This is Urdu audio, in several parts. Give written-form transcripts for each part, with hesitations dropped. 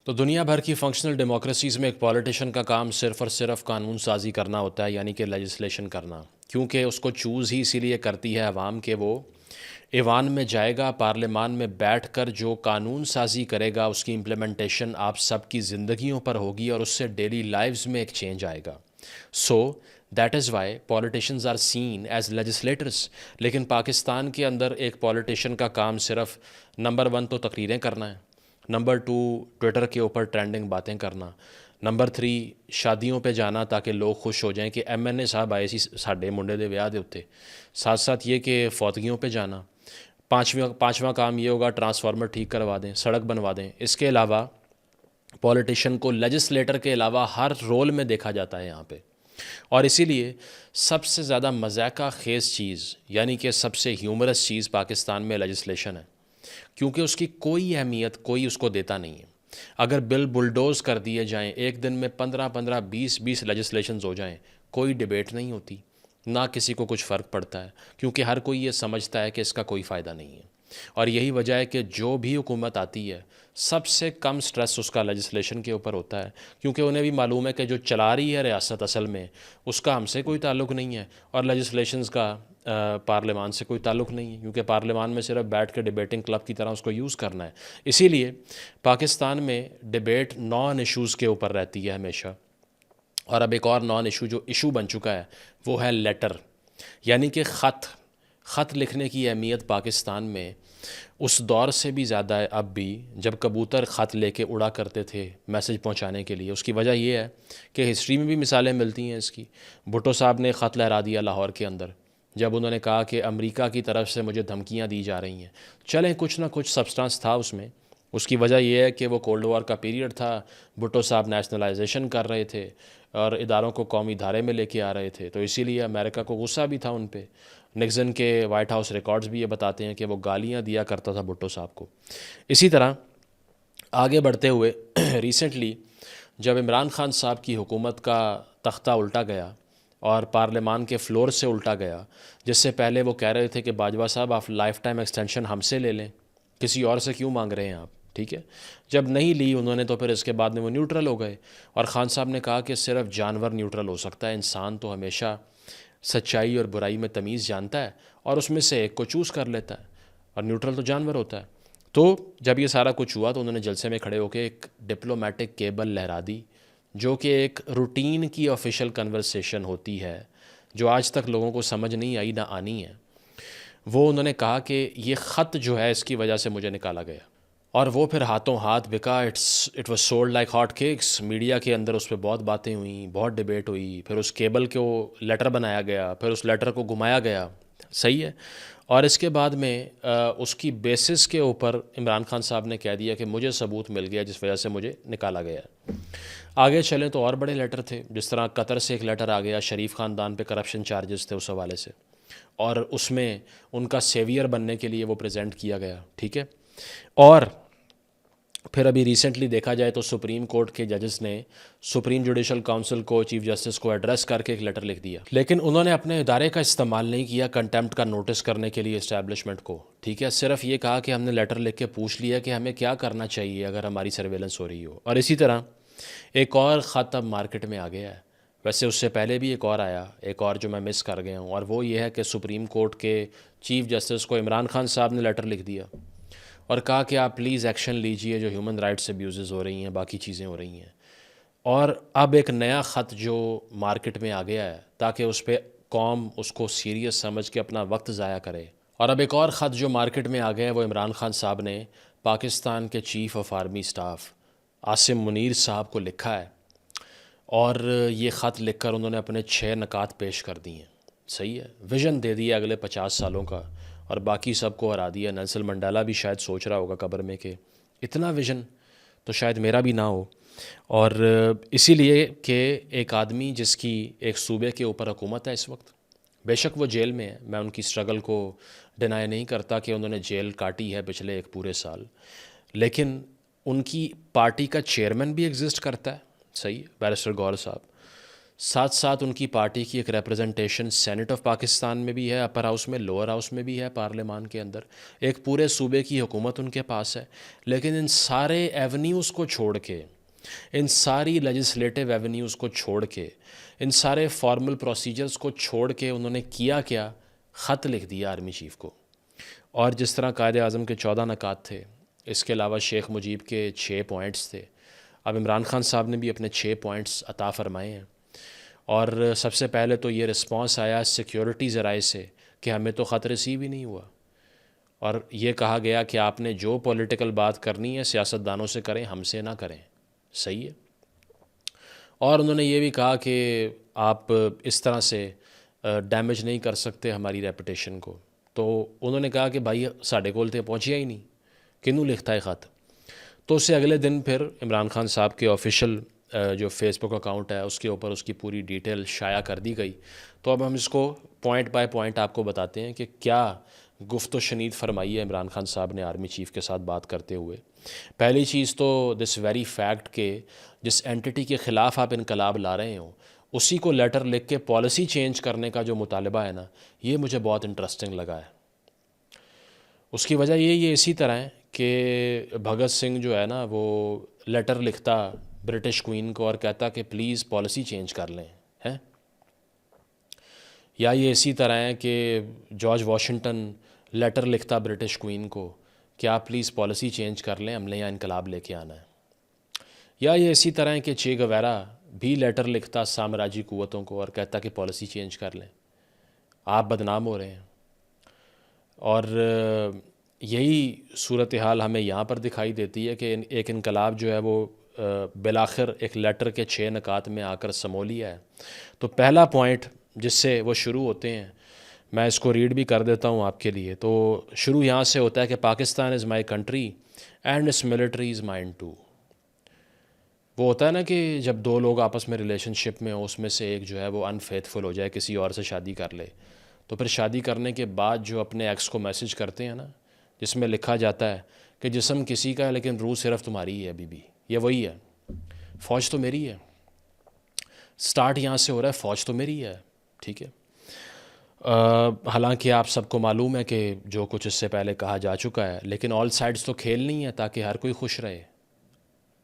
تو دنیا بھر کی فنکشنل ڈیموکریسیز میں ایک پولیٹیشین کا کام صرف اور صرف قانون سازی کرنا ہوتا ہے، یعنی کہ لیجسلیشن کرنا، کیونکہ اس کو چوز ہی اسی لیے کرتی ہے عوام کہ وہ ایوان میں جائے گا، پارلیمان میں بیٹھ کر جو قانون سازی کرے گا اس کی امپلیمنٹیشن آپ سب کی زندگیوں پر ہوگی اور اس سے ڈیلی لائفز میں ایک چینج آئے گا. So that is why politicians are seen as legislators. لیکن پاکستان کے اندر ایک پولیٹیشین کا کام صرف نمبر 1 تو تقریریں کرنا ہے، نمبر 2 ٹویٹر کے اوپر ٹرینڈنگ باتیں کرنا، نمبر 3 شادیوں پہ جانا تاکہ لوگ خوش ہو جائیں کہ ایم این اے صاحب آئے سی ساڈے منڈے دے ویاہ دے اتتے، ساتھ ساتھ یہ کہ فوتگیوں پہ جانا، پانچواں کام یہ ہوگا ٹرانسفارمر ٹھیک کروا دیں، سڑک بنوا دیں. اس کے علاوہ پولیٹیشین کو لیجسلیٹر کے علاوہ ہر رول میں دیکھا جاتا ہے یہاں پہ، اور اسی لیے سب سے زیادہ مذائقہ خیز چیز یعنی کہ سب سے ہیومرس چیز پاکستان میں لیجسلیشن ہے، کیونکہ اس کی کوئی اہمیت کوئی اس کو دیتا نہیں ہے. اگر بلڈوز کر دیے جائیں، ایک دن میں 15 20 لیجسلیشنز ہو جائیں، کوئی ڈیبیٹ نہیں ہوتی، نہ کسی کو کچھ فرق پڑتا ہے، کیونکہ ہر کوئی یہ سمجھتا ہے کہ اس کا کوئی فائدہ نہیں ہے. اور یہی وجہ ہے کہ جو بھی حکومت آتی ہے سب سے کم سٹریس اس کا لیجسلیشن کے اوپر ہوتا ہے، کیونکہ انہیں بھی معلوم ہے کہ جو چلا رہی ہے ریاست اصل میں اس کا ہم سے کوئی تعلق نہیں ہے، اور لیجسلیشنز کا پارلیمان سے کوئی تعلق نہیں ہے، کیونکہ پارلیمان میں صرف بیٹھ کے ڈیبیٹنگ کلب کی طرح اس کو یوز کرنا ہے. اسی لیے پاکستان میں ڈیبیٹ نان ایشوز کے اوپر رہتی ہے ہمیشہ. اور اب ایک اور نان ایشو جو ایشو بن چکا ہے وہ ہے لیٹر، یعنی کہ خط لکھنے کی اہمیت پاکستان میں اس دور سے بھی زیادہ ہے اب بھی، جب کبوتر خط لے کے اڑا کرتے تھے میسج پہنچانے کے لیے. اس کی وجہ یہ ہے کہ ہسٹری میں بھی مثالیں ملتی ہیں اس کی. بھٹو صاحب نے خط لہرا دیا لاہور کے اندر جب انہوں نے کہا کہ امریکہ کی طرف سے مجھے دھمکیاں دی جا رہی ہیں. چلیں کچھ نہ کچھ سبسٹانس تھا اس میں. اس کی وجہ یہ ہے کہ وہ کولڈ وار کا پیریڈ تھا، بھٹو صاحب نیشنلائزیشن کر رہے تھے اور اداروں کو قومی دھارے میں لے کے آ رہے تھے، تو اسی لیے امریکہ کو غصہ بھی تھا ان پہ. نکسن کے وائٹ ہاؤس ریکارڈز بھی یہ بتاتے ہیں کہ وہ گالیاں دیا کرتا تھا بھٹو صاحب کو. اسی طرح آگے بڑھتے ہوئے ریسنٹلی جب عمران خان صاحب کی حکومت کا تختہ الٹا گیا اور پارلیمان کے فلور سے الٹا گیا، جس سے پہلے وہ کہہ رہے تھے کہ باجوہ صاحب آپ لائف ٹائم ایکسٹینشن ہم سے لے لیں، کسی اور سے کیوں مانگ رہے ہیں آپ، ٹھیک ہے. جب نہیں لی انہوں نے تو پھر اس کے بعد میں وہ نیوٹرل ہو گئے، اور خان صاحب نے کہا کہ صرف جانور نیوٹرل ہو سکتا ہے، انسان تو ہمیشہ سچائی اور برائی میں تمیز جانتا ہے اور اس میں سے ایک کو چوز کر لیتا ہے، اور نیوٹرل تو جانور ہوتا ہے. تو جب یہ سارا کچھ ہوا تو انہوں نے جلسے میں کھڑے ہو کے ایک ڈپلومیٹک کیبل لہرا دی، جو کہ ایک روٹین کی آفیشیل کنورسیشن ہوتی ہے جو آج تک لوگوں کو سمجھ نہیں آئی نہ آنی ہے. وہ انہوں نے کہا کہ یہ خط جو ہے اس کی وجہ سے مجھے نکالا گیا، اور وہ پھر ہاتھوں ہاتھ بکا. It was sold like hot cakes. Media کے اندر اس پہ بہت باتیں ہوئیں، بہت ڈیبیٹ ہوئی، پھر اس کیبل کو لیٹر بنایا گیا، پھر اس لیٹر کو گھمایا گیا، صحیح ہے. اور اس کے بعد میں اس کی بیسس کے اوپر عمران خان صاحب نے کہہ دیا کہ مجھے ثبوت مل گیا جس وجہ سے مجھے نکالا گیا. آگے چلیں تو اور بڑے لیٹر تھے، جس طرح قطر سے ایک لیٹر آ گیا، شریف خاندان پہ کرپشن چارجز تھے اس حوالے سے، اور اس میں ان کا سیویئر بننے کے لیے وہ پریزنٹ کیا گیا، ٹھیک ہے. اور پھر ابھی ریسنٹلی دیکھا جائے تو سپریم کورٹ کے ججز نے سپریم جوڈیشل کونسل کو، چیف جسٹس کو ایڈریس کر کے ایک لیٹر لکھ دیا، لیکن انہوں نے اپنے ادارے کا استعمال نہیں کیا کنٹیمپٹ کا نوٹس کرنے کے لیے اسٹیبلشمنٹ کو، ٹھیک ہے. صرف یہ کہا کہ ہم نے لیٹر لکھ کے پوچھ لیا کہ ہمیں کیا کرنا چاہیے اگر ہماری سرویلنس ہو رہی ہو. اور اسی طرح ایک اور خط اب مارکیٹ میں آ گیا ہے، ویسے اس سے پہلے بھی ایک اور آیا، ایک اور جو میں مس کر گیا ہوں، اور وہ یہ ہے کہ سپریم کورٹ کے چیف جسٹس کو عمران خان صاحب نے لیٹر لکھ دیا اور کہا کہ آپ پلیز ایکشن لیجئے، جو ہیومن رائٹس ابیوزز ہو رہی ہیں، باقی چیزیں ہو رہی ہیں. اور اب ایک نیا خط جو مارکیٹ میں آ گیا ہے تاکہ اس پہ قوم اس کو سیریس سمجھ کے اپنا وقت ضائع کرے. اور اب ایک اور خط جو مارکیٹ میں آ گیا ہے وہ عمران خان صاحب نے پاکستان کے chief of army staff Asim Munir صاحب کو لکھا ہے، اور یہ خط لکھ کر انہوں نے اپنے 6 نکات پیش کر دی ہیں، صحیح ہے. ویژن دے دیا اگلے 50 سالوں کا، اور باقی سب کو ہرا دیا. نیلسن منڈیلا بھی شاید سوچ رہا ہوگا قبر میں کہ اتنا ویژن تو شاید میرا بھی نہ ہو. اور اسی لیے کہ ایک آدمی جس کی ایک صوبے کے اوپر حکومت ہے اس وقت، بے شک وہ جیل میں ہے، میں ان کی سٹرگل کو ڈینائی نہیں کرتا کہ انہوں نے جیل کاٹی ہے پچھلے ایک پورے سال، لیکن ان کی پارٹی کا چیئرمین بھی ایگزسٹ کرتا ہے، صحیح، بیرسٹر گور صاحب. ساتھ ساتھ ان کی پارٹی کی ایک ریپرزنٹیشن سینٹ آف پاکستان میں بھی ہے، اپر ہاؤس میں، لوور ہاؤس میں بھی ہے، پارلیمان کے اندر ایک پورے صوبے کی حکومت ان کے پاس ہے. لیکن ان سارے ایونیوز کو چھوڑ کے، ان ساری لیجسلیٹو ایونیوز کو چھوڑ کے، ان سارے فارمل پروسیجرز کو چھوڑ کے انہوں نے کیا خط لکھ دیا آرمی چیف کو. اور جس طرح قائد اعظم کے 14 نکات تھے، اس کے علاوہ شیخ مجیب کے 6 پوائنٹس تھے، اب عمران خان صاحب نے بھی اپنے 6 پوائنٹس عطا فرمائے ہیں. اور سب سے پہلے تو یہ رسپانس آیا سیکیورٹی ذرائع سے کہ ہمیں تو خط ریسیو ہی نہیں ہوا، اور یہ کہا گیا کہ آپ نے جو پولیٹیکل بات کرنی ہے سیاستدانوں سے کریں، ہم سے نہ کریں. صحیح ہے. اور انہوں نے یہ بھی کہا کہ آپ اس طرح سے ڈیمیج نہیں کر سکتے ہماری ریپوٹیشن کو. تو انہوں نے کہا کہ بھائی ساڈے کول تے پہنچیا ہی نہیں، کنوں لکھتا ہے خط. تو اس سے اگلے دن پھر عمران خان صاحب کے آفیشیل جو فیس بک اکاؤنٹ ہے اس کے اوپر اس کی پوری ڈیٹیل شائع کر دی گئی. تو اب ہم اس کو پوائنٹ بائی پوائنٹ آپ کو بتاتے ہیں کہ کیا گفت و شنید فرمائی ہے عمران خان صاحب نے آرمی چیف کے ساتھ بات کرتے ہوئے. پہلی چیز تو دس ویری فیکٹ کہ جس اینٹی کے خلاف آپ انقلاب لا رہے ہوں اسی کو لیٹر لکھ کے پالیسی چینج کرنے کا جو مطالبہ ہے نا، یہ مجھے بہت انٹرسٹنگ لگا ہے. اس کی وجہ یہ اسی طرح ہے کہ بھگت سنگھ جو ہے نا وہ لیٹر لکھتا برٹش کوئین کو اور کہتا کہ پلیز پالیسی چینج کر لیں ہیں، یا یہ اسی طرح ہے کہ جارج واشنگٹن لیٹر لکھتا برٹش کوئین کو کہ آپ پلیز پالیسی چینج کر لیں، ہم نے یہاں انقلاب لے کے آنا ہے. یا یہ اسی طرح ہے کہ چے گویرا بھی لیٹر لکھتا سامراجی قوتوں کو اور کہتا کہ پالیسی چینج کر لیں، آپ بدنام ہو رہے ہیں. اور یہی صورتحال ہمیں یہاں پر دکھائی دیتی ہے کہ ایک انقلاب جو ہے وہ بالآخر ایک لیٹر کے 6 نکات میں آ کر سمو لیا ہے. تو پہلا پوائنٹ جس سے وہ شروع ہوتے ہیں، میں اس کو ریڈ بھی کر دیتا ہوں آپ کے لیے. تو شروع یہاں سے ہوتا ہے کہ Pakistan is my country and its military is mine too. وہ ہوتا ہے نا کہ جب دو لوگ آپس میں ریلیشن شپ میں ہوں، اس میں سے ایک جو ہے وہ انفیتھفل ہو جائے، کسی اور سے شادی کر لے، تو پھر شادی کرنے کے بعد جو اپنے ایکس کو میسج کرتے ہیں نا، جس میں لکھا جاتا ہے کہ جسم کسی کا ہے لیکن روح صرف تمہاری ہے. بی یہ وہی ہے، فوج تو میری ہے. سٹارٹ یہاں سے ہو رہا ہے، فوج تو میری ہے. ٹھیک ہے. حالانکہ آپ سب کو معلوم ہے کہ جو کچھ اس سے پہلے کہا جا چکا ہے، لیکن آل سائڈز تو کھیلنی ہے تاکہ ہر کوئی خوش رہے.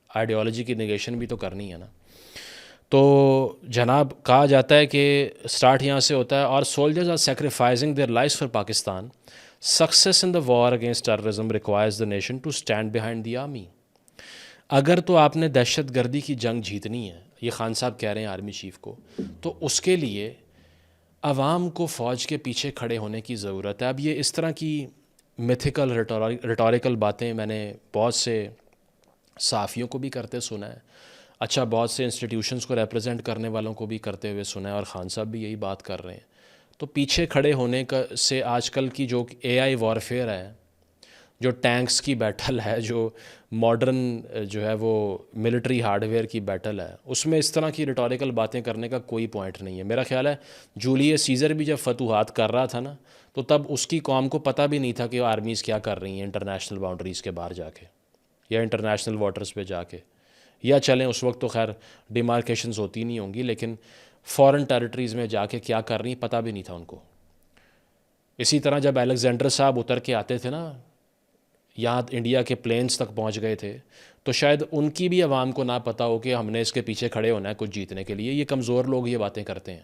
آئیڈیالوجی کی نیگیشن بھی تو کرنی ہے نا. تو جناب کہا جاتا ہے کہ سٹارٹ یہاں سے ہوتا ہے، اور soldiers are sacrificing their lives for Pakistan. Success in the war against terrorism requires the nation to stand behind the army. اگر تو آپ نے دہشت گردی کی جنگ جیتنی ہے، یہ خان صاحب کہہ رہے ہیں آرمی چیف کو، تو اس کے لیے عوام کو فوج کے پیچھے کھڑے ہونے کی ضرورت ہے. اب یہ اس طرح کی میتھیکل ریٹوریکل باتیں میں نے بہت سے صحافیوں کو بھی کرتے سنا ہے، اچھا بہت سے انسٹیٹیوشنز کو ریپرزینٹ کرنے والوں کو بھی کرتے ہوئے سنا ہے، اور خان صاحب بھی یہی بات کر رہے ہیں. تو پیچھے کھڑے ہونے کا سے آج کل کی جو اے آئی وارفیئر ہے، جو ٹینکس کی بیٹل ہے، جو ماڈرن جو ہے وہ ملٹری ہارڈ ویئر کی بیٹل ہے، اس میں اس طرح کی ریٹوریکل باتیں کرنے کا کوئی پوائنٹ نہیں ہے. میرا خیال ہے جولیس سیزر بھی جب فتوحات کر رہا تھا نا، تو تب اس کی قوم کو پتہ بھی نہیں تھا کہ آرمیز کیا کر رہی ہیں انٹرنیشنل باؤنڈریز کے باہر جا کے یا انٹرنیشنل واٹرز پہ جا کے. یا چلیں اس وقت تو خیر ڈیمارکیشنز ہوتی نہیں ہوں گی، لیکن فورن ٹیریٹریز میں جا کے کیا کر رہی ہیں پتہ بھی نہیں تھا ان کو. اسی طرح جب الیگزینڈر صاحب اتر کے آتے تھے نا، یہاں انڈیا کے پلینز تک پہنچ گئے تھے، تو شاید ان کی بھی عوام کو نہ پتہ ہو کہ ہم نے اس کے پیچھے کھڑے ہونا ہے کچھ جیتنے کے لیے. یہ کمزور لوگ یہ باتیں کرتے ہیں.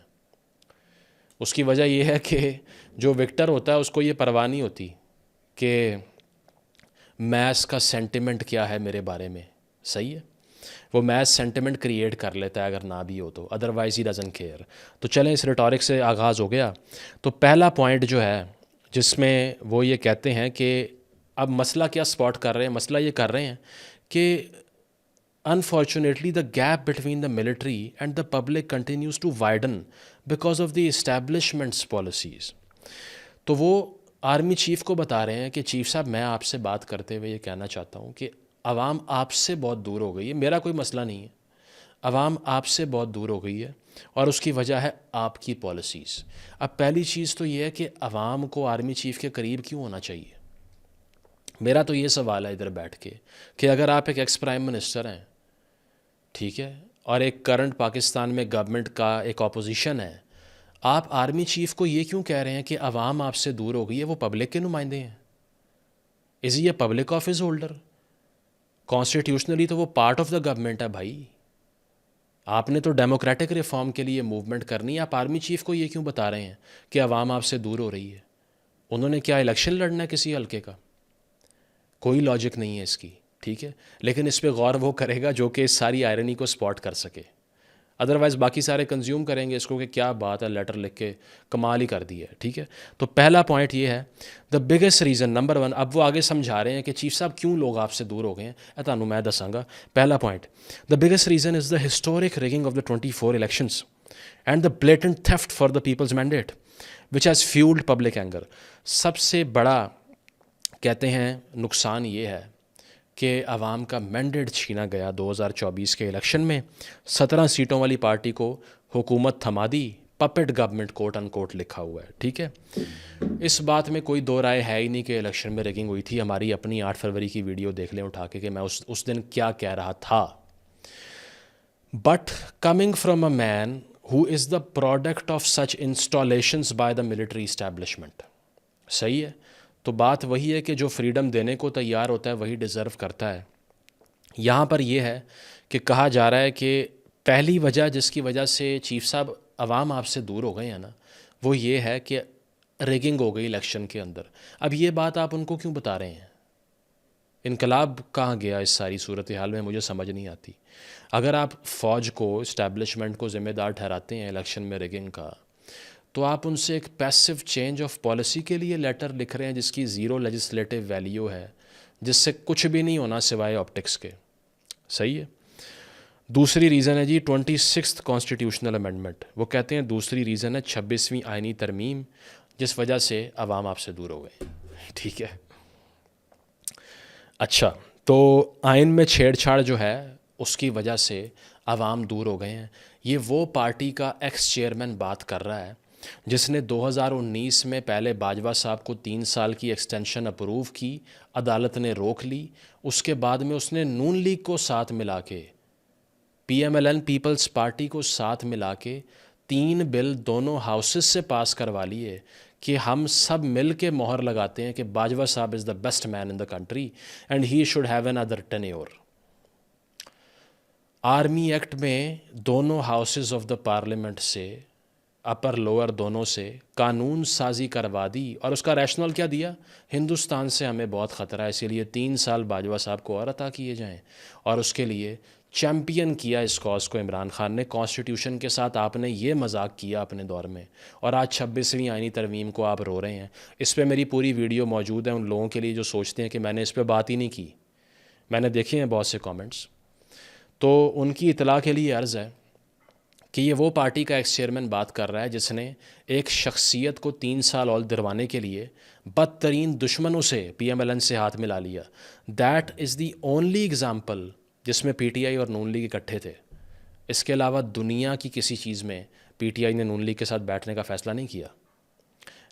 اس کی وجہ یہ ہے کہ جو وکٹر ہوتا ہے اس کو یہ پرواہ نہیں ہوتی کہ میس کا سینٹیمنٹ کیا ہے میرے بارے میں. صحیح ہے، وہ میس سینٹیمنٹ کریٹ کر لیتا ہے اگر نہ بھی ہو تو، ادروائز ہی ڈزنٹ کیئر. تو چلیں اس ریٹورک سے آغاز ہو گیا. تو پہلا پوائنٹ جو ہے جس میں وہ یہ کہتے ہیں کہ اب مسئلہ کیا سپاٹ کر رہے ہیں، مسئلہ یہ کر رہے ہیں کہ unfortunately the gap between the military and the public continues to widen because of the establishment's policies. تو وہ آرمی چیف کو بتا رہے ہیں کہ چیف صاحب میں آپ سے بات کرتے ہوئے یہ کہنا چاہتا ہوں کہ عوام آپ سے بہت دور ہو گئی ہے. میرا کوئی مسئلہ نہیں ہے، عوام آپ سے بہت دور ہو گئی ہے، اور اس کی وجہ ہے آپ کی پالیسیز. اب پہلی چیز تو یہ ہے کہ عوام کو آرمی چیف کے قریب کیوں ہونا چاہیے. میرا تو یہ سوال ہے ادھر بیٹھ کے کہ اگر آپ ایک ایکس پرائم منسٹر ہیں، ٹھیک ہے، اور ایک کرنٹ پاکستان میں گورنمنٹ کا ایک اپوزیشن ہے، آپ آرمی چیف کو یہ کیوں کہہ رہے ہیں کہ عوام آپ سے دور ہو گئی ہے؟ وہ پبلک کے نمائندے ہیں. Is he a public office holder? Constitutionally تو وہ پارٹ آف دا گورنمنٹ ہے بھائی. آپ نے تو ڈیموکریٹک ریفارم کے لیے موومنٹ کرنی ہے، آپ آرمی چیف کو یہ کیوں بتا رہے ہیں کہ عوام آپ سے دور ہو رہی ہے؟ انہوں نے کیا الیکشن لڑنا ہے کسی حلقے کا؟ کوئی لاجک نہیں ہے اس کی، ٹھیک ہے. لیکن اس پہ غور وہ کرے گا جو کہ اس ساری آئرنی کو سپاٹ کر سکے. ادروائز باقی سارے کنزیوم کریں گے اس کو کہ کیا بات ہے، لیٹر لکھ کے کمال ہی کر دی ہے، ٹھیک ہے. تو پہلا پوائنٹ یہ ہے، دا بگیسٹ ریزن نمبر 1. اب وہ آگے سمجھا رہے ہیں کہ چیف صاحب کیوں لوگ آپ سے دور ہو گئے ہیں، تانوں میں دساں گا. پہلا point, the biggest reason is the historic rigging of the 24 elections and the blatant theft for the people's mandate which has fuelled public anger. سب سے بڑا کہتے ہیں نقصان یہ ہے کہ عوام کا مینڈیٹ چھینا گیا 2024 کے الیکشن میں. 17 سیٹوں والی پارٹی کو حکومت تھما دی، پپٹ گورنمنٹ کوٹ ان کوٹ لکھا ہوا ہے، ٹھیک ہے. اس بات میں کوئی دو رائے ہے ہی نہیں کہ الیکشن میں ریگنگ ہوئی تھی. ہماری اپنی 8 فروری کی ویڈیو دیکھ لیں اٹھا کے کہ میں اس دن کیا کہہ رہا تھا. But coming from a man who is the product of such installations by the military establishment, صحیح ہے. تو بات وہی ہے کہ جو فریڈم دینے کو تیار ہوتا ہے وہی ڈیزرو کرتا ہے. یہاں پر یہ ہے کہ کہا جا رہا ہے کہ پہلی وجہ جس کی وجہ سے چیف صاحب عوام آپ سے دور ہو گئے ہیں نا، وہ یہ ہے کہ ریگنگ ہو گئی الیکشن کے اندر. اب یہ بات آپ ان کو کیوں بتا رہے ہیں؟ انقلاب کہاں گیا اس ساری صورتحال میں؟ مجھے سمجھ نہیں آتی. اگر آپ فوج کو، اسٹیبلشمنٹ کو ذمہ دار ٹھہراتے ہیں الیکشن میں ریگنگ کا، تو آپ ان سے ایک پیسو چینج آف پالیسی کے لیے لیٹر لکھ رہے ہیں جس کی زیرو لیجسلیٹو ویلیو ہے، جس سے کچھ بھی نہیں ہونا سوائے آپٹکس کے. صحیح ہے. دوسری ریزن ہے جی 26 کانسٹیٹیوشنل امینڈمنٹ. وہ کہتے ہیں دوسری ریزن ہے 26ویں آئینی ترمیم جس وجہ سے عوام آپ سے دور ہو گئے، ٹھیک ہے. اچھا، تو آئین میں چھیڑ چھاڑ جو ہے اس کی وجہ سے عوام دور ہو گئے ہیں. یہ وہ پارٹی کا ایکس چیئرمین بات کر رہا ہے جس نے 2019 میں پہلے باجوہ صاحب کو 3 سال کی ایکسٹینشن اپروو کی، عدالت نے روک لی. اس کے بعد میں اس نے نون لیگ کو ساتھ ملا کے، P M L N People's Party کو ساتھ ملا کے 3 بل دونوں ہاؤسز سے پاس کروا لیے کہ ہم سب مل کے مہر لگاتے ہیں کہ باجوہ صاحب is the best man in the country and he should have another tenure. Army act میں دونوں ہاؤسز آف دا پارلیمنٹ سے، اپر لوور دونوں سے قانون سازی کروا دی. اور اس کا ریشنل کیا دیا؟ ہندوستان سے ہمیں بہت خطرہ ہے، اسی لیے 3 سال باجوہ صاحب کو اور عطا کیے جائیں. اور اس کے لیے چیمپئن کیا اس کاز کو عمران خان نے. کانسٹیٹیوشن کے ساتھ آپ نے یہ مذاق کیا اپنے دور میں، اور آج 26ویں آئینی ترمیم کو آپ رو رہے ہیں. اس پہ میری پوری ویڈیو موجود ہے ان لوگوں کے لیے جو سوچتے ہیں کہ میں نے اس پہ بات ہی نہیں کی. میں نے دیکھے ہیں بہت سے کامنٹس، تو ان کی اطلاع کے لیے عرض ہے کہ یہ وہ پارٹی کا ایکس چیئرمین بات کر رہا ہے جس نے ایک شخصیت کو 3 سال اور دلوانے کے لیے بدترین دشمنوں سے، پی ایم ایل این سے ہاتھ ملا لیا. That is the only example جس میں پی ٹی آئی اور نون لیگ اکٹھے تھے. اس کے علاوہ دنیا کی کسی چیز میں پی ٹی آئی نے نون لیگ کے ساتھ بیٹھنے کا فیصلہ نہیں کیا.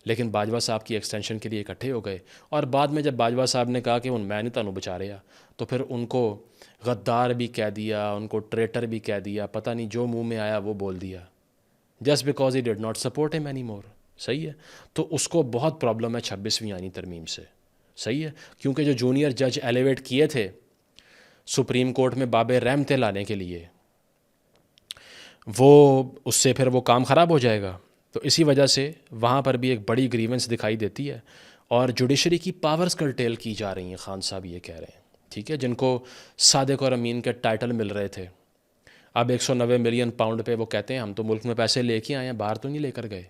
لیکن باجوہ صاحب کی ایکسٹینشن کے لیے اکٹھے ہو گئے. اور بعد میں جب باجوہ صاحب نے کہا کہ میں نہیں تانوں بچا رہا، تو پھر ان کو غدار بھی کہہ دیا، ان کو ٹریٹر بھی کہہ دیا، پتہ نہیں جو منہ میں آیا وہ بول دیا، just because he did not support ہم اینی مور. صحیح ہے. تو اس کو بہت پرابلم ہے 26ویں آئینی ترمیم سے. صحیح ہے. کیونکہ جو جونیئر جج ایلیویٹ کیے تھے سپریم کورٹ میں باب رحمتیں لانے کے لیے، وہ اس سے پھر وہ کام خراب ہو جائے گا. تو اسی وجہ سے وہاں پر بھی ایک بڑی گریونس دکھائی دیتی ہے. اور جوڈیشری کی پاورز کرٹیل کی جا رہی ہیں، خان صاحب یہ کہہ رہے ہیں، ٹھیک ہے، جن کو صادق اور امین کے ٹائٹل مل رہے تھے. اب 190 ملین پاؤنڈ پہ وہ کہتے ہیں ہم تو ملک میں پیسے لے کے آئے ہیں، باہر تو نہیں لے کر گئے.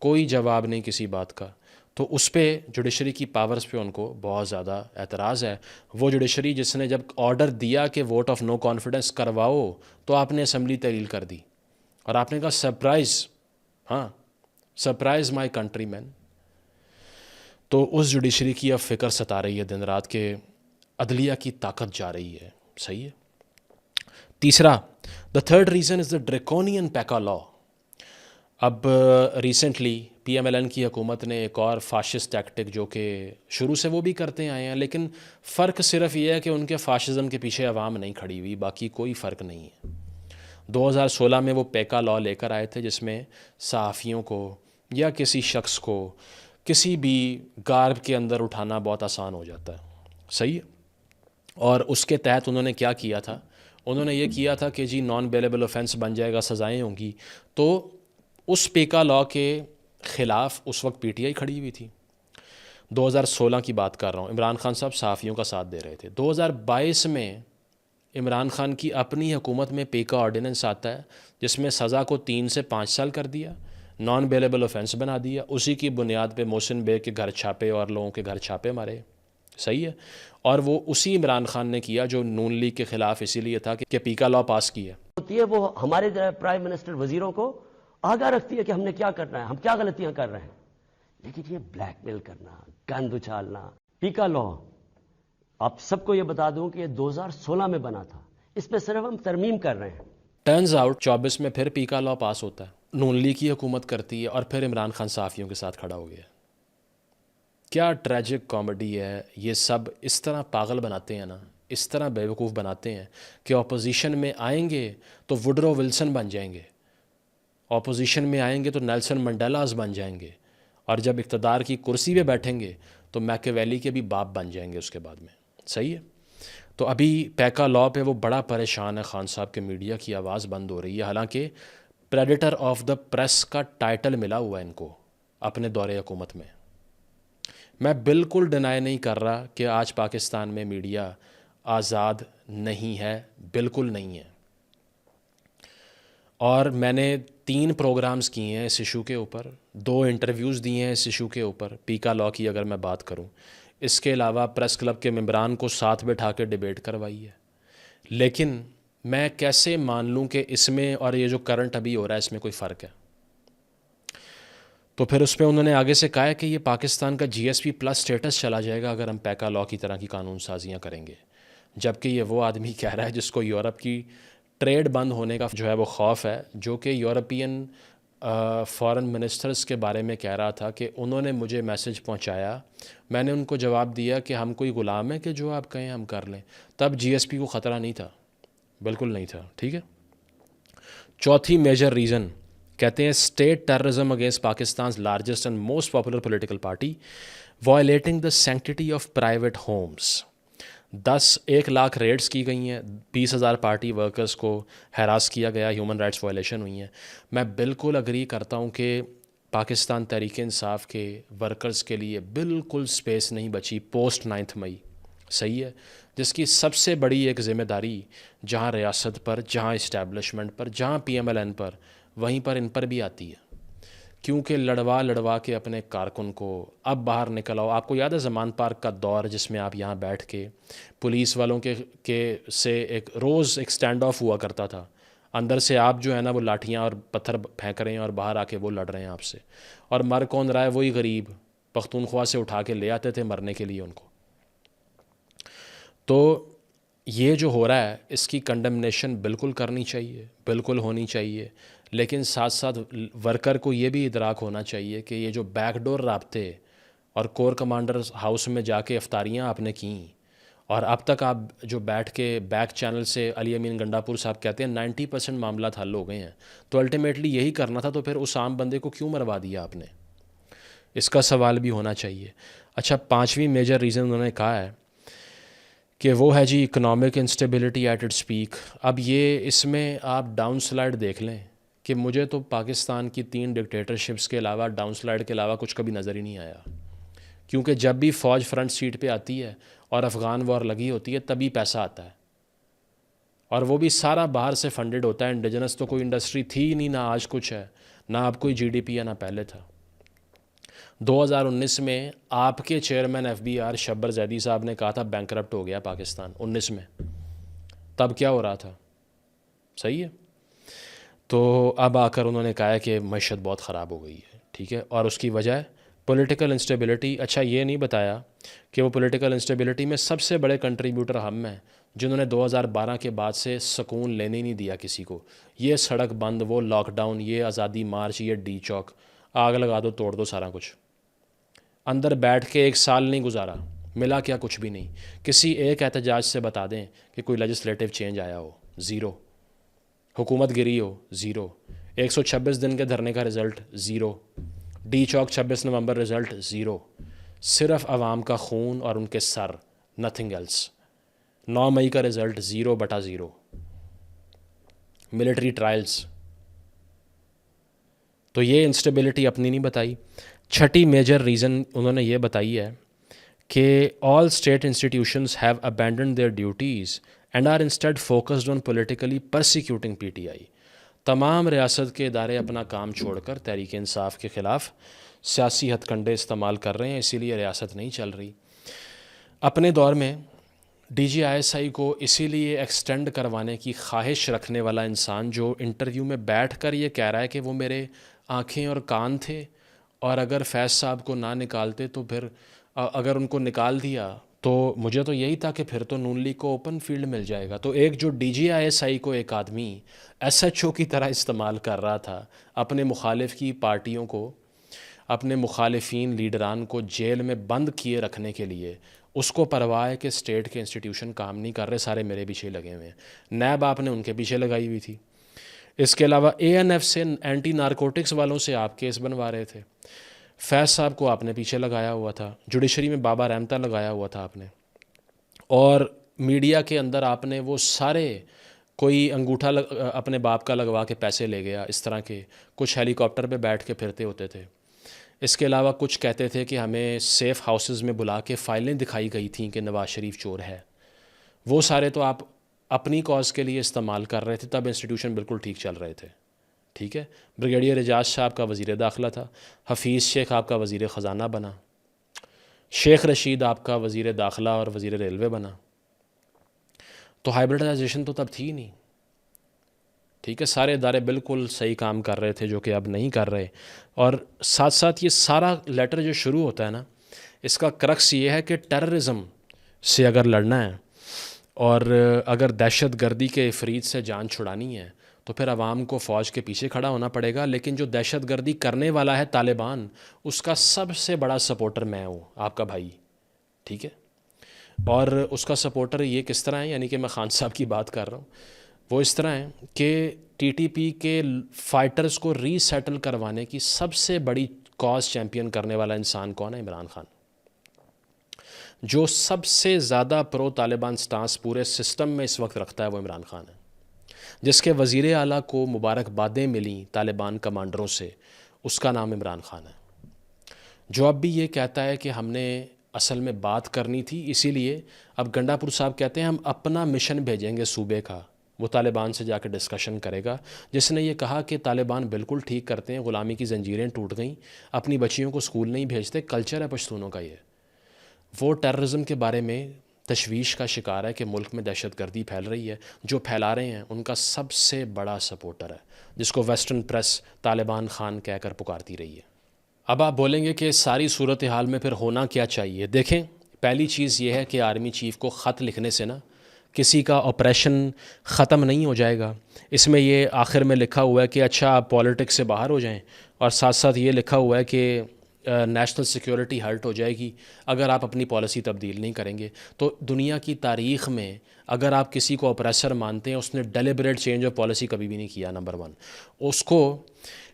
کوئی جواب نہیں کسی بات کا. تو اس پہ جوڈیشری کی پاورز پہ ان کو بہت زیادہ اعتراض ہے. وہ جوڈیشری جس نے جب آرڈر دیا کہ ووٹ آف نو کانفیڈنس کرواؤ تو آپ نے اسمبلی تحلیل کر دی اور آپ نے کہا سرپرائز، ہاں سرپرائز مائی کنٹری مین. تو اس جوڈیشری کی اب فکر ستا رہی ہے دن رات کہ عدلیہ کی طاقت جا رہی ہے. صحیح ہے. تیسرا، the third reason is the draconian PECA law. اب recently P M L N کی حکومت نے ایک اور فاشسٹ ٹیکٹک جو کہ شروع سے وہ بھی کرتے آئے ہیں، لیکن فرق صرف یہ ہے کہ ان کے فاشزم کے پیچھے عوام نہیں کھڑی ہوئی، باقی کوئی فرق نہیں ہے. 2016 میں وہ پیکا لا لے کر آئے تھے جس میں صحافیوں کو یا کسی شخص کو کسی بھی گارب کے اندر اٹھانا بہت آسان ہو جاتا ہے، صحیح ہے۔ اور اس کے تحت انہوں نے کیا کیا تھا، انہوں نے یہ کیا تھا کہ جی نان بیلیبل آفینس بن جائے گا، سزائیں ہوں گی۔ تو اس پیکا لا کے خلاف اس وقت پی ٹی آئی کھڑی ہوئی تھی، 2016 کی بات کر رہا ہوں، عمران خان صاحب صحافیوں کا ساتھ دے رہے تھے۔ 2022 میں عمران خان کی اپنی حکومت میں پیکا آرڈیننس آتا ہے جس میں سزا کو 3 سے 5 سال کر دیا، نان بیلیبل آفینس بنا دیا، اسی کی بنیاد پہ محسن بے کے گھر چھاپے اور لوگوں کے گھر چھاپے مارے، صحیح ہے۔ اور وہ اسی عمران خان نے کیا جو نون لیگ کے خلاف اسی لیے تھا کہ پیکا لا پاس کیا ہوتی ہے، وہ ہمارے پرائم منسٹر وزیروں کو آگاہ رکھتی ہے کہ ہم نے کیا کرنا ہے، ہم کیا غلطیاں کر رہے ہیں۔ لیکن یہ بلیک میل کرنا، گند اچھالنا، پیکا لا، آپ سب کو یہ بتا دوں کہ یہ 2016 میں بنا تھا، اس پہ صرف ہم ترمیم کر رہے ہیں۔ ٹرنز آؤٹ 24 میں پھر پیکا لا پاس ہوتا ہے، نون لیگ کی حکومت کرتی ہے اور پھر عمران خان صحافیوں کے ساتھ کھڑا ہو گیا۔ کیا ٹریجک کامیڈی ہے، یہ سب اس طرح پاگل بناتے ہیں نا، اس طرح بیوقوف بناتے ہیں کہ اپوزیشن میں آئیں گے تو وڈرو ولسن بن جائیں گے، اپوزیشن میں آئیں گے تو نیلسن منڈیلاز بن جائیں گے، اور جب اقتدار کی کرسی پہ بیٹھیں گے تو میکیویلی کے بھی باپ بن جائیں گے اس کے بعد میں، صحیح ہے۔ تو ابھی پیکا لا پہ وہ بڑا پریشان ہے، خان صاحب کے میڈیا کی آواز بند ہو رہی ہے، حالانکہ پریڈیٹر آف دا پریس کا ٹائٹل ملا ہوا ہے ان کو اپنے دور حکومت میں۔ میں بالکل ڈینائی نہیں کر رہا کہ آج پاکستان میں میڈیا آزاد نہیں ہے، بالکل نہیں ہے، اور میں نے 3 پروگرامز کیے ہیں اس ایشو کے اوپر، 2 انٹرویوز دیے ہیں اس ایشو کے اوپر، پیکا لا کی اگر میں بات کروں۔ اس کے علاوہ پریس کلب کے ممبران کو ساتھ بٹھا کے ڈیبیٹ کروائی ہے۔ لیکن میں کیسے مان لوں کہ اس میں اور یہ جو کرنٹ ابھی ہو رہا ہے اس میں کوئی فرق ہے؟ تو پھر اس پہ انہوں نے آگے سے کہا ہے کہ یہ پاکستان کا جی ایس پی پلس سٹیٹس چلا جائے گا اگر ہم پیکا لا کی طرح کی قانون سازیاں کریں گے، جبکہ یہ وہ آدمی کہہ رہا ہے جس کو یورپ کی ٹریڈ بند ہونے کا جو ہے وہ خوف ہے، جو کہ یورپین فارن منسٹرز کے بارے میں کہہ رہا تھا کہ انہوں نے مجھے میسج پہنچایا، میں نے ان کو جواب دیا کہ ہم کوئی غلام ہے کہ جو آپ کہیں ہم کر لیں، تب جی ایس پی کو خطرہ نہیں تھا، بالکل نہیں تھا، ٹھیک ہے۔ چوتھی میجر ریزن کہتے ہیں state terrorism against Pakistan's largest and most popular political party violating the sanctity of private homes. 1 lakh raids کی گئی ہیں، 20,000 پارٹی ورکرز کو ہیراس کیا گیا، ہیومن رائٹس وائلیشن ہوئی ہیں۔ میں بالکل اگری کرتا ہوں کہ پاکستان تحریک انصاف کے ورکرز کے لیے بالکل سپیس نہیں بچی پوسٹ 9 مئی، صحیح ہے، جس کی سب سے بڑی ایک ذمہ داری جہاں ریاست پر، جہاں اسٹیبلشمنٹ پر، جہاں پی ایم ایل این پر، وہیں پر ان پر بھی آتی ہے، کیونکہ لڑوا کے اپنے کارکن کو اب باہر نکل آؤ۔ آپ کو یاد ہے زمان پارک کا دور جس میں آپ یہاں بیٹھ کے پولیس والوں کے سے ایک روز ایک سٹینڈ آف ہوا کرتا تھا، اندر سے آپ جو ہے نا وہ لاٹھیاں اور پتھر پھینک رہے ہیں اور باہر آ کے وہ لڑ رہے ہیں آپ سے، اور مر کون رہا ہے؟ وہی غریب پختونخوا سے اٹھا کے لے آتے تھے مرنے کے لیے ان کو۔ تو یہ جو ہو رہا ہے اس کی کنڈمنیشن بالکل کرنی چاہیے، بالکل ہونی چاہیے، لیکن ساتھ ساتھ ورکر کو یہ بھی ادراک ہونا چاہیے کہ یہ جو بیک ڈور رابطے اور کور کمانڈر ہاؤس میں جا کے افطاریاں آپ نے کیں، اور اب تک آپ جو بیٹھ کے بیک چینل سے علی امین گنڈاپور صاحب کہتے ہیں 90% معاملات حل ہو گئے ہیں، تو الٹیمیٹلی یہی کرنا تھا، تو پھر اس عام بندے کو کیوں مروا دیا آپ نے؟ اس کا سوال بھی ہونا چاہیے۔ اچھا، 5ویں میجر ریزن انہوں نے کہا ہے کہ وہ ہے جی economic instability at its peak. اب یہ اس میں آپ ڈاؤن سلائڈ دیکھ لیں کہ مجھے تو پاکستان کی 3 ڈکٹیٹرشپس کے علاوہ ڈاؤن سلائڈ کے علاوہ کچھ کبھی نظر ہی نہیں آیا، کیونکہ جب بھی فوج فرنٹ سیٹ پہ آتی ہے اور افغان وار لگی ہوتی ہے تبھی پیسہ آتا ہے، اور وہ بھی سارا باہر سے فنڈڈ ہوتا ہے، انڈیجنس تو کوئی انڈسٹری تھی ہی نہیں، نہ آج کچھ ہے، نہ اب کوئی جی ڈی پی ہے، نہ پہلے تھا۔ 2019 میں آپ کے چیئرمین ایف بی آر شبر زیدی صاحب نے کہا تھا بینکرپٹ ہو گیا پاکستان، 19 میں، تب کیا ہو رہا تھا؟ صحیح ہے۔ تو اب آ کر انہوں نے کہا ہے کہ معیشت بہت خراب ہو گئی ہے، ٹھیک ہے، اور اس کی وجہ پولیٹیکل انسٹیبلٹی۔ اچھا، یہ نہیں بتایا کہ وہ پولیٹیکل انسٹیبلٹی میں سب سے بڑے کنٹریبیوٹر ہم ہیں، جنہوں نے 2012 کے بعد سے سکون لینے نہیں دیا کسی کو۔ یہ سڑک بند، وہ لاک ڈاؤن، یہ آزادی مارچ، یہ ڈی چوک، آگ لگا دو، توڑ دو سارا کچھ، اندر بیٹھ کے 1 سال نہیں گزارا، ملا کیا؟ کچھ بھی نہیں۔ کسی ایک احتجاج سے بتا دیں کہ کوئی لیجسلیٹو چینج آیا ہو، زیرو۔ حکومت گری ہو، زیرو. 126 دن کے دھرنے کا رزلٹ زیرو. ڈی چوک 26 نومبر رزلٹ زیرو. صرف عوام کا خون اور ان کے سر، نتھنگ ایلس. 9 مئی کا رزلٹ 0/0. Military trials. تو یہ انسٹیبلٹی اپنی نہیں بتائی. چھٹی میجر ریزن انہوں نے یہ بتائی ہے کہ all state institutions have abandoned their duties and are instead focused on politically persecuting P T I. تمام ریاست کے ادارے اپنا کام چھوڑ کر تحریک انصاف کے خلاف سیاسی ہتھ کنڈے استعمال کر رہے ہیں، اسی لیے ریاست نہیں چل رہی. اپنے دور میں D G I S I کو اسی لیے ایکسٹینڈ کروانے کی خواہش رکھنے والا انسان جو انٹرویو میں بیٹھ کر یہ کہہ رہا ہے کہ وہ میرے آنکھیں اور کان تھے، اور اگر فیض صاحب کو نہ نکالتے تو پھر اگر ان کو نکال دیا تو مجھے تو یہی تھا کہ پھر تو نون لیگ کو اوپن فیلڈ مل جائے گا. تو ایک جو D G I S I کو ایک آدمی ایس ایچ او کی طرح استعمال کر رہا تھا اپنے مخالف کی پارٹیوں کو، اپنے مخالفین لیڈران کو جیل میں بند کیے رکھنے کے لیے، اس کو پرواہ ہے کہ اسٹیٹ کے انسٹیٹیوشن کام نہیں کر رہے، سارے میرے پیچھے لگے ہوئے ہیں. نیب آپ نے ان کے پیچھے لگائی ہوئی تھی. اس کے علاوہ اے این ایف سے، اینٹی نارکوٹکس والوں سے آپ کیس بنوا رہے تھے. فیض صاحب کو آپ نے پیچھے لگایا ہوا تھا. جوڈیشری میں بابا رحمتہ لگایا ہوا تھا آپ نے. اور میڈیا کے اندر آپ نے وہ سارے، کوئی انگوٹھا اپنے باپ کا لگوا کے پیسے لے گیا، اس طرح کے کچھ ہیلی کاپٹر پہ بیٹھ کے پھرتے ہوتے تھے. اس کے علاوہ کچھ کہتے تھے کہ ہمیں سیف ہاؤسز میں بلا کے فائلیں دکھائی گئی تھیں کہ نواز شریف چور ہے. وہ سارے تو آپ اپنی کاز کے لیے استعمال کر رہے تھے، تب انسٹیٹیوشن بالکل ٹھیک چل رہے تھے. ٹھیک ہے. بریگیڈیئر اعجاز صاحب کا وزیر داخلہ تھا، حفیظ شیخ آپ کا وزیر خزانہ بنا، شیخ رشید آپ کا وزیر داخلہ اور وزیر ریلوے بنا. تو ہائبرڈائزیشن تو تب تھی ہی نہیں. ٹھیک ہے. سارے ادارے بالکل صحیح کام کر رہے تھے جو کہ اب نہیں کر رہے. اور ساتھ ساتھ یہ سارا لیٹر جو شروع ہوتا ہے نا، اس کا کرکس یہ ہے کہ ٹیررزم سے اگر لڑنا ہے اور اگر دہشت گردی کے افرید سے جان چھڑانی ہے تو پھر عوام کو فوج کے پیچھے کھڑا ہونا پڑے گا. لیکن جو دہشت گردی کرنے والا ہے طالبان، اس کا سب سے بڑا سپورٹر میں ہوں، آپ کا بھائی. ٹھیک ہے. اور اس کا سپورٹر یہ کس طرح ہے، یعنی کہ میں خان صاحب کی بات کر رہا ہوں، وہ اس طرح ہے کہ ٹی ٹی پی کے فائٹرز کو ری سیٹل کروانے کی سب سے بڑی کاز چیمپئن کرنے والا انسان کون ہے؟ عمران خان. جو سب سے زیادہ پرو طالبان سٹانس پورے سسٹم میں اس وقت رکھتا ہے وہ عمران خان ہے، جس کے وزیر اعلیٰ کو مبارکبادیں ملیں طالبان کمانڈروں سے، اس کا نام عمران خان ہے. جو اب بھی یہ کہتا ہے کہ ہم نے اصل میں بات کرنی تھی، اسی لیے اب گنڈا پور صاحب کہتے ہیں ہم اپنا مشن بھیجیں گے صوبے کا، وہ طالبان سے جا کے ڈسکشن کرے گا، جس نے یہ کہا کہ طالبان بالکل ٹھیک کرتے ہیں، غلامی کی زنجیریں ٹوٹ گئیں، اپنی بچیوں کو اسکول نہیں بھیجتے، کلچر ہے پشتونوں کا. یہ وہ ٹیررزم کے بارے میں تشویش کا شکار ہے کہ ملک میں دہشت گردی پھیل رہی ہے. جو پھیلا رہے ہیں ان کا سب سے بڑا سپورٹر ہے، جس کو ویسٹرن پریس طالبان خان کہہ کر پکارتی رہی ہے. اب آپ بولیں گے کہ ساری صورتحال میں پھر ہونا کیا چاہیے؟ دیکھیں، پہلی چیز یہ ہے کہ آرمی چیف کو خط لکھنے سے نا کسی کا آپریشن ختم نہیں ہو جائے گا. اس میں یہ آخر میں لکھا ہوا ہے کہ اچھا آپ پالیٹکس سے باہر ہو جائیں، اور ساتھ ساتھ یہ لکھا ہوا ہے کہ نیشنل سیکیورٹی ہرٹ ہو جائے گی اگر آپ اپنی پالیسی تبدیل نہیں کریں گے. تو دنیا کی تاریخ میں اگر آپ کسی کو اپریسر مانتے ہیں، اس نے ڈیلیبریٹ چینج آف پالیسی کبھی بھی نہیں کیا. نمبر 1، اس کو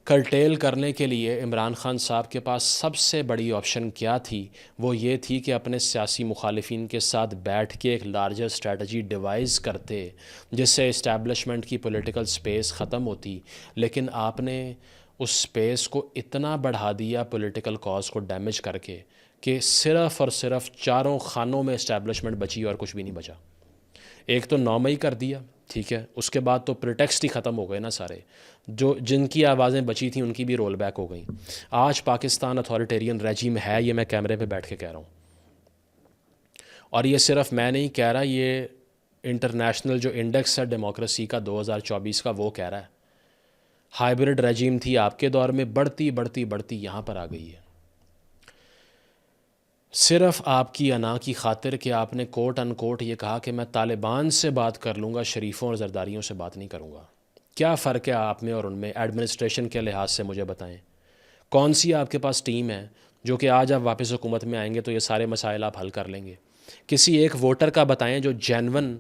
کرٹیل کرنے کے لیے عمران خان صاحب کے پاس سب سے بڑی آپشن کیا تھی؟ وہ یہ تھی کہ اپنے سیاسی مخالفین کے ساتھ بیٹھ کے ایک لارجر اسٹریٹجی ڈیوائز کرتے جس سے اسٹیبلشمنٹ کی پولیٹیکل سپیس ختم ہوتی. لیکن آپ نے اس سپیس کو اتنا بڑھا دیا پولیٹیکل کاز کو ڈیمیج کر کے کہ صرف اور صرف 4 خانوں میں اسٹیبلشمنٹ بچی اور کچھ بھی نہیں بچا. ایک تو 9 مئی کر دیا، ٹھیک ہے، اس کے بعد تو پریٹیکسٹ ہی ختم ہو گئے نا سارے، جن کی آوازیں بچی تھیں ان کی بھی رول بیک ہو گئیں. آج پاکستان اتھارٹیرین ریجیم ہے، یہ میں کیمرے پہ بیٹھ کے کہہ رہا ہوں. اور یہ صرف میں نہیں کہہ رہا، یہ انٹرنیشنل جو انڈیکس ہے ڈیموکریسی کا 2024 کا وہ کہہ رہا ہے. ہائبرڈ ریجیم تھی آپ کے دور میں، بڑھتی بڑھتی بڑھتی یہاں پر آ گئی ہے. صرف آپ کی انا کی خاطر کہ آپ نے کوٹ ان کوٹ یہ کہا کہ میں طالبان سے بات کر لوں گا، شریفوں اور زرداریوں سے بات نہیں کروں گا. کیا فرق ہے آپ میں اور ان میں؟ ایڈمنسٹریشن کے لحاظ سے مجھے بتائیں، کون سی آپ کے پاس ٹیم ہے جو کہ آج آپ واپس حکومت میں آئیں گے تو یہ سارے مسائل آپ حل کر لیں گے؟ کسی ایک ووٹر کا بتائیں جو جینون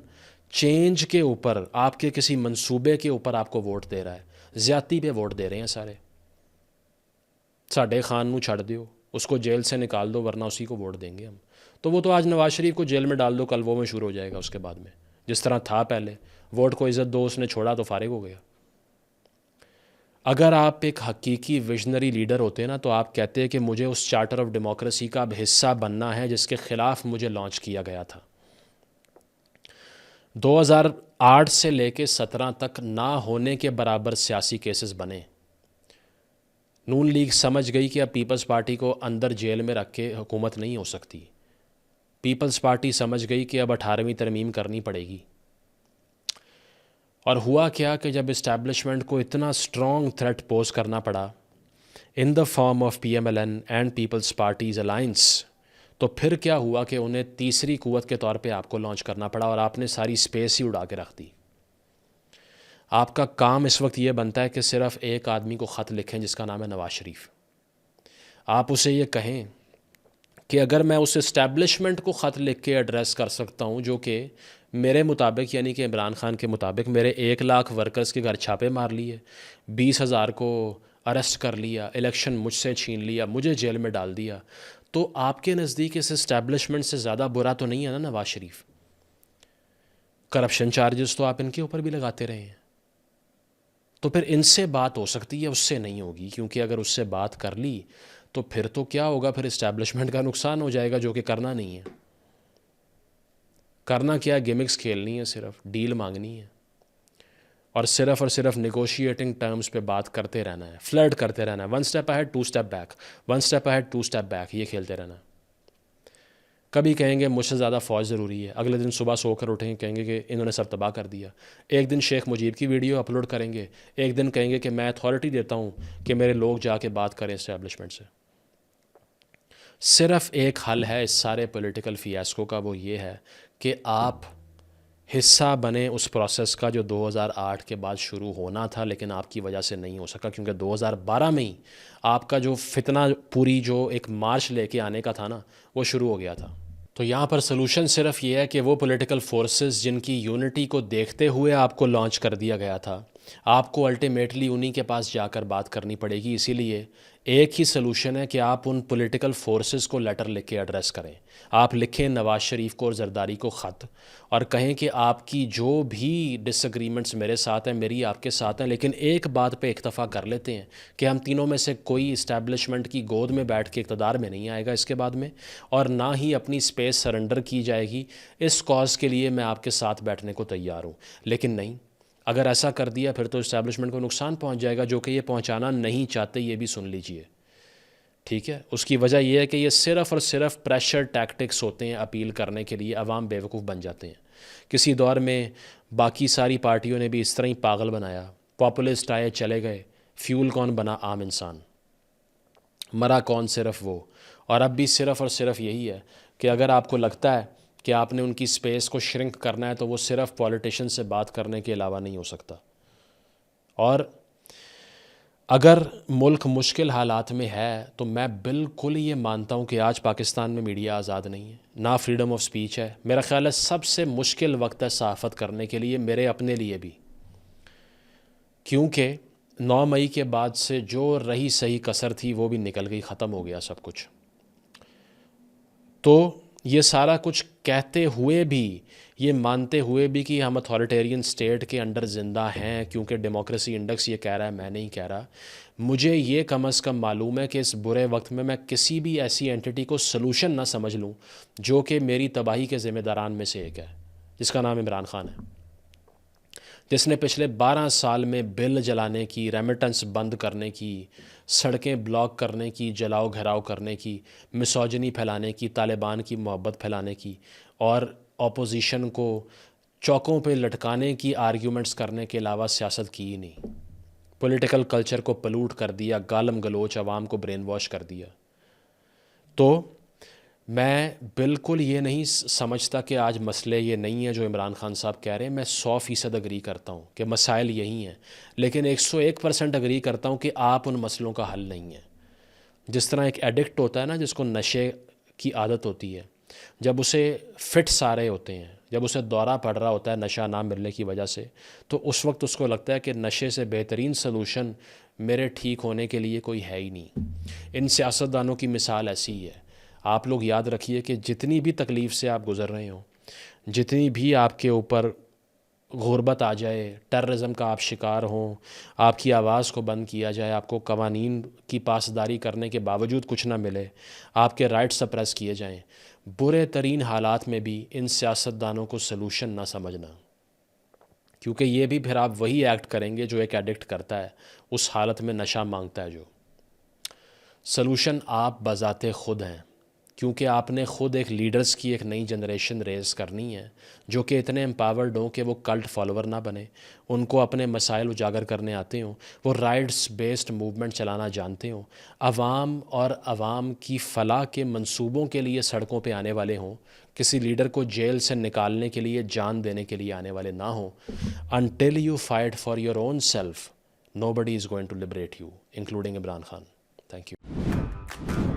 چینج کے اوپر، آپ کے کسی منصوبے کے اوپر آپ کو ووٹ دے رہا ہے، زیادتی پہ ووٹ دے رہے ہیں سارے. ساڈے خان نو چھڑ دیو، اس کو جیل سے نکال دو ورنہ اسی کو ووٹ دیں گے ہم. تو وہ تو آج نواز شریف کو جیل میں ڈال دو، کل وہ مشہور ہو جائے گا اس کے بعد میں، جس طرح تھا پہلے. ووٹ کو عزت دو، اس نے چھوڑا تو فارغ ہو گیا. اگر آپ ایک حقیقی ویژنری لیڈر ہوتے نا تو آپ کہتے ہیں کہ مجھے اس چارٹر آف ڈیموکریسی کا اب حصہ بننا ہے جس کے خلاف مجھے لانچ کیا گیا تھا. 2008 سے لے کے 17 تک نہ ہونے کے برابر سیاسی کیسز بنے. نون لیگ سمجھ گئی کہ اب پیپلز پارٹی کو اندر جیل میں رکھ کے حکومت نہیں ہو سکتی. پیپلز پارٹی سمجھ گئی کہ اب 18ویں ترمیم کرنی پڑے گی. اور ہوا کیا کہ جب اسٹیبلشمنٹ کو اتنا سٹرونگ تھریٹ پوز کرنا پڑا in the form of PMLN and people's parties alliance, تو پھر کیا ہوا کہ انہیں تیسری قوت کے طور پہ آپ کو لانچ کرنا پڑا اور آپ نے ساری سپیس ہی اڑا کے رکھ دی. آپ کا کام اس وقت یہ بنتا ہے کہ صرف ایک آدمی کو خط لکھیں جس کا نام ہے نواز شریف. آپ اسے یہ کہیں کہ اگر میں اس اسٹیبلشمنٹ کو خط لکھ کے ایڈریس کر سکتا ہوں جو کہ میرے مطابق یعنی کہ عمران خان کے مطابق میرے 1 لاکھ ورکرز کے گھر چھاپے مار لیے، 20,000 کو اریسٹ کر لیا، الیکشن مجھ سے چھین لیا، مجھے جیل میں ڈال دیا، تو آپ کے نزدیک اس اسٹیبلشمنٹ سے زیادہ برا تو نہیں ہے نا نواز شریف؟ کرپشن چارجز تو آپ ان کے اوپر بھی لگاتے رہے ہیں. تو پھر ان سے بات ہو سکتی ہے، اس سے نہیں ہوگی، کیونکہ اگر اس سے بات کر لی تو پھر تو کیا ہوگا، پھر اسٹیبلشمنٹ کا نقصان ہو جائے گا جو کہ کرنا نہیں ہے. کرنا کیا ہے؟ گیمکس کھیلنی ہے، صرف ڈیل مانگنی ہے اور صرف نیگوشیٹنگ ٹرمز پہ بات کرتے رہنا ہے، فلرٹ کرتے رہنا ہے. 1 step ahead 2 step back, 1 step ahead 2 step back, یہ کھیلتے رہنا. کبھی کہیں گے مجھ سے زیادہ فوج ضروری ہے، اگلے دن صبح سو کر اٹھیں کہیں گے کہ انہوں نے سب تباہ کر دیا. ایک دن شیخ مجیب کی ویڈیو اپلوڈ کریں گے، ایک دن کہیں گے کہ میں اتھارٹی دیتا ہوں کہ میرے لوگ جا کے بات کریں اسٹیبلشمنٹ سے. صرف ایک حل ہے اس سارے پولیٹیکل فیاسکو کا، وہ یہ ہے کہ آپ حصہ بنیں اس پروسیس کا جو 2008 کے بعد شروع ہونا تھا لیکن آپ کی وجہ سے نہیں ہو سکا، کیونکہ 2012 میں ہی آپ کا جو فتنہ پوری جو ایک مارچ لے کے آنے کا تھا نا وہ شروع ہو گیا تھا. تو یہاں پر سلوشن صرف یہ ہے کہ وہ پولیٹیکل فورسز جن کی یونٹی کو دیکھتے ہوئے آپ کو لانچ کر دیا گیا تھا، آپ کو الٹیمیٹلی انہی کے پاس جا کر بات کرنی پڑے گی. اسی لیے ایک ہی سلوشن ہے کہ آپ ان پولیٹیکل فورسز کو لیٹر لکھ کے ایڈریس کریں. آپ لکھیں نواز شریف کو اور زرداری کو خط اور کہیں کہ آپ کی جو بھی ڈس ایگریمنٹس میرے ساتھ ہیں، میری آپ کے ساتھ ہیں، لیکن ایک بات پہ اکتفا کر لیتے ہیں کہ ہم تینوں میں سے کوئی اسٹیبلشمنٹ کی گود میں بیٹھ کے اقتدار میں نہیں آئے گا اس کے بعد میں، اور نہ ہی اپنی سپیس سرنڈر کی جائے گی. اس کاز کے لیے میں آپ کے ساتھ بیٹھنے کو تیار ہوں. لیکن نہیں، اگر ایسا کر دیا پھر تو اسٹیبلشمنٹ کو نقصان پہنچ جائے گا جو کہ یہ پہنچانا نہیں چاہتے. یہ بھی سن لیجئے، ٹھیک ہے؟ اس کی وجہ یہ ہے کہ یہ صرف اور صرف پریشر ٹیکٹکس ہوتے ہیں اپیل کرنے کے لیے. عوام بیوقوف بن جاتے ہیں. کسی دور میں باقی ساری پارٹیوں نے بھی اس طرح ہی پاگل بنایا، پاپولسٹ آئے چلے گئے، فیول کون بنا؟ عام انسان. مرا کون؟ صرف وہ. اور اب بھی صرف اور صرف یہی ہے کہ اگر آپ کو لگتا ہے کہ آپ نے ان کی سپیس کو شرنک کرنا ہے تو وہ صرف پولیٹیشن سے بات کرنے کے علاوہ نہیں ہو سکتا. اور اگر ملک مشکل حالات میں ہے تو میں بالکل یہ مانتا ہوں کہ آج پاکستان میں میڈیا آزاد نہیں ہے، نہ فریڈم آف سپیچ ہے. میرا خیال ہے سب سے مشکل وقت ہے صحافت کرنے کے لیے، میرے اپنے لیے بھی، کیونکہ 9 مئی کے بعد سے جو رہی صحیح کسر تھی وہ بھی نکل گئی، ختم ہو گیا سب کچھ. تو یہ سارا کچھ کہتے ہوئے بھی، یہ مانتے ہوئے بھی کہ ہم اتھارٹیرین سٹیٹ کے انڈر زندہ ہیں، کیونکہ ڈیموکریسی انڈیکس یہ کہہ رہا ہے، میں نہیں کہہ رہا. مجھے یہ کم از کم معلوم ہے کہ اس برے وقت میں کسی بھی ایسی اینٹی کو سلوشن نہ سمجھ لوں جو کہ میری تباہی کے ذمہ داران میں سے ایک ہے، جس کا نام عمران خان ہے، جس نے پچھلے 12 سال میں بل جلانے کی، ریمیٹنس بند کرنے کی، سڑکیں بلاک کرنے کی، جلاؤ گھراؤ کرنے کی، مسوجنی پھیلانے کی، طالبان کی محبت پھیلانے کی اور اپوزیشن کو چوکوں پہ لٹکانے کی آرگیومنٹس کرنے کے علاوہ سیاست کی ہی نہیں. پولیٹیکل کلچر کو پلوٹ کر دیا، گالم گلوچ عوام کو برین واش کر دیا. تو میں بالکل یہ نہیں سمجھتا کہ آج مسئلے یہ نہیں ہے جو عمران خان صاحب کہہ رہے ہیں. میں 100% اگری کرتا ہوں کہ مسائل یہی ہیں، لیکن 101% اگری کرتا ہوں کہ آپ ان مسئلوں کا حل نہیں ہیں. جس طرح ایک ایڈکٹ ہوتا ہے نا، جس کو نشے کی عادت ہوتی ہے، جب اسے فٹس آ رہے ہوتے ہیں، جب اسے دورہ پڑ رہا ہوتا ہے نشہ نہ ملنے کی وجہ سے، تو اس وقت اس کو لگتا ہے کہ نشے سے بہترین سلوشن میرے ٹھیک ہونے کے لیے کوئی ہے ہی نہیں۔ ان سیاستدانوں کی مثال ایسی ہی ہے۔ آپ لوگ یاد رکھیے کہ جتنی بھی تکلیف سے آپ گزر رہے ہوں، جتنی بھی آپ کے اوپر غربت آ جائے، ٹیررزم کا آپ شکار ہوں، آپ کی آواز کو بند کیا جائے، آپ کو قوانین کی پاسداری کرنے کے باوجود کچھ نہ ملے، آپ کے رائٹ سپریس کیے جائیں، برے ترین حالات میں بھی ان سیاستدانوں کو سلوشن نہ سمجھنا، کیونکہ یہ بھی پھر آپ وہی ایکٹ کریں گے جو ایک ایڈکٹ کرتا ہے، اس حالت میں نشہ مانگتا ہے جو۔ سلوشن آپ بذات خود ہیں، کیونکہ آپ نے خود ایک لیڈرز کی ایک نئی جنریشن ریز کرنی ہے جو کہ اتنے امپاورڈ ہوں کہ وہ کلٹ فالوور نہ بنے، ان کو اپنے مسائل اجاگر کرنے آتے ہوں، وہ رائٹس بیسڈ موومنٹ چلانا جانتے ہوں، عوام اور عوام کی فلاح کے منصوبوں کے لیے سڑکوں پہ آنے والے ہوں، کسی لیڈر کو جیل سے نکالنے کے لیے جان دینے کے لیے آنے والے نہ ہوں۔ until you fight for your own self, nobody is going to liberate you, including Imran Khan. Thank you.